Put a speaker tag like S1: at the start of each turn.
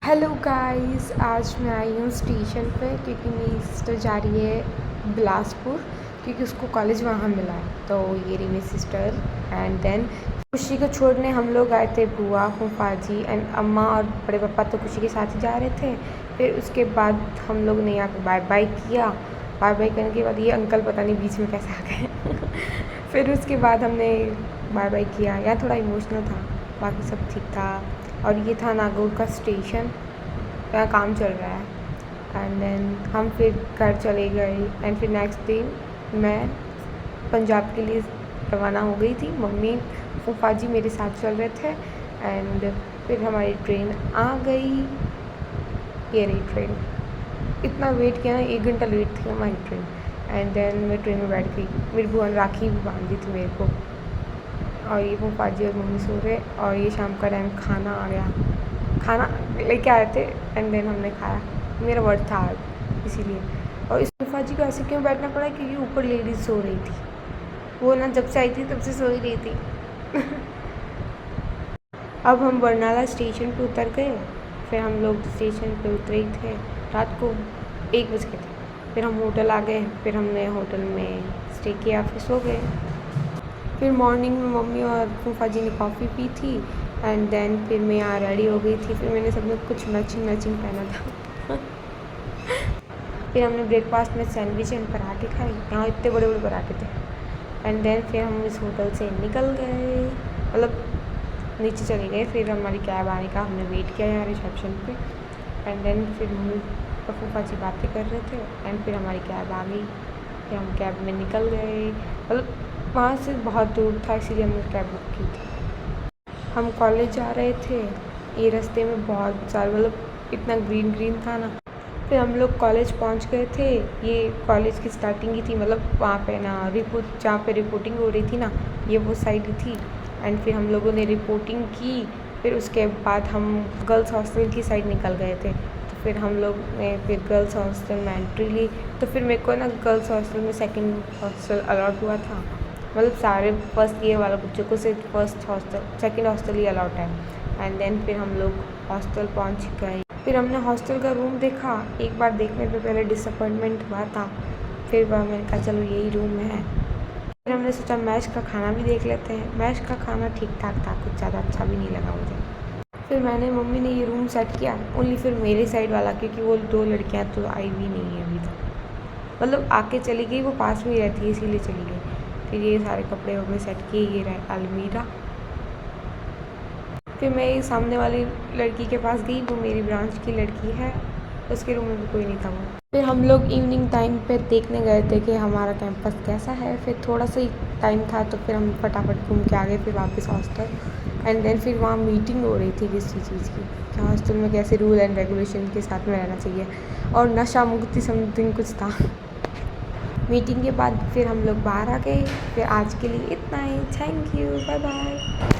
S1: Hello guys, आज मैं आई हूँ स्टेशन पे क्योंकि मेरी सिस्टर जा रही है बिलासपुर क्योंकि उसको कॉलेज वहाँ मिला है। तो ये रही मेरी सिस्टर। एंड देन खुशी को छोड़ने हम लोग आए थे, बुआ, फूफा जी एंड अम्मा और बड़े पापा तो खुशी के साथ ही जा रहे थे। फिर उसके बाद हम लोग ने यहाँ पे बाय बाय किया। बाय बाय करने के बाद ये अंकल पता नहीं बीच में कैसे आ गए फिर उसके बाद हमने बाय बाय किया। यहाँ थोड़ा इमोशनल था, बाकी सब ठीक था। और ये था नागौर का स्टेशन, यहाँ काम चल रहा है। एंड देन हम फिर घर चले गए। एंड फिर नेक्स्ट डे मैं पंजाब के लिए रवाना हो गई थी। मम्मी फूफा जी मेरे साथ चल रहे थे। एंड फिर हमारी ट्रेन आ गई। ये रही ट्रेन। इतना वेट किया ना, 1 घंटा लेट थी हमारी ट्रेन। एंड देन मैं ट्रेन में बैठ गई। मेरी बुआ ने राखी भी बांधी थी मेरे को। और ये फूफा जी और मम्मी सो रहे। और ये शाम का टाइम खाना आ गया, खाना लेके आए थे। एंड देन हमने खाया। मेरा वर्ड था इसीलिए। और इस फूफा जी को ऐसे क्यों बैठना पड़ा क्योंकि ऊपर लेडीज़ सो रही थी। वो ना जब से आई थी तब से सो ही रही थी अब हम बरनाला स्टेशन पे उतर गए। फिर हम लोग स्टेशन पे उतरे ही थे, रात को 1 बज गए थे। फिर हम होटल आ गए। फिर हमने होटल में स्टे किया, फिर सो गए। फिर मॉर्निंग में मम्मी और फूफा जी ने कॉफ़ी पी थी। एंड देन फिर मैं यहाँ रेडी हो गई थी। फिर मैंने सब में कुछ मैचिंग पहना था फिर हमने ब्रेकफास्ट में सैंडविच एंड पराठे खाए। यहाँ इतने बड़े बड़े पराठे थे। एंड देन फिर हम इस होटल से निकल गए, मतलब नीचे चले गए। फिर हमारी कैब आने का हमने वेट किया यहाँ रिसेप्शन पे। एंड देन फिर मम्मी और फूफा जी बातें कर रहे थे। एंड फिर हमारी कैब आ गई। फिर हम कैब में निकल गए, मतलब वहाँ से बहुत दूर था इसीलिए हमने कैब बुक की थी। हम कॉलेज जा रहे थे। ये रास्ते में बहुत सारे, मतलब इतना ग्रीन था ना। फिर हम लोग कॉलेज पहुँच गए थे। ये कॉलेज की स्टार्टिंग ही थी, मतलब वहाँ पे ना जहाँ पे रिपोर्टिंग हो रही थी ना, ये वो साइड ही थी। एंड फिर हम लोगों ने रिपोर्टिंग की। फिर उसके बाद हम गर्ल्स हॉस्टल की साइड निकल गए थे। तो फिर हम लोग ने फिर गर्ल्स हॉस्टल में एंट्री ली। तो फिर मेरे को ना गर्ल्स हॉस्टल में सेकंड हॉस्टल अलॉट हुआ था, मतलब सारे फर्स्ट ईयर वाले बच्चों को सिर्फ सेकंड हॉस्टल ही अलॉट है। एंड देन फिर हम लोग हॉस्टल पहुंच गए। फिर हमने हॉस्टल का रूम देखा। एक बार देखने पे पहले डिसअपॉइंटमेंट हुआ था। फिर मैंने कहा चलो यही रूम है। फिर हमने सोचा मैश का खाना भी देख लेते हैं। मैश का खाना ठीक ठाक था, कुछ ज़्यादा अच्छा भी नहीं लगा मुझे। फिर मम्मी ने ये रूम सेट किया ओनली फिर मेरे साइड वाला, क्योंकि वो 2 लड़कियाँ तो आई भी नहीं है अभी तक, मतलब आके चली गई, वो पास में ही रहती है इसीलिए चली गई। फिर ये सारे कपड़े वपड़े सेट किए। ये रहा अलमीरा। फिर मैं सामने वाली लड़की के पास गई, वो मेरी ब्रांच की लड़की है। उसके रूम में भी कोई नहीं था वो। फिर हम लोग इवनिंग टाइम पे देखने गए थे कि हमारा कैंपस कैसा है। फिर थोड़ा सा ही टाइम था तो फिर हम फटाफट घूम के आ गए फिर वापस हॉस्टल। एंड देन फिर वहाँ मीटिंग हो रही थी किसी चीज़ की, कि हॉस्टल में कैसे रूल एंड रेगुलेशन के साथ में रहना चाहिए, और नशा मुक्ति समथिंग कुछ था। मीटिंग के बाद फिर हम लोग बाहर आ गए। फिर आज के लिए इतना ही। Thank you, bye bye.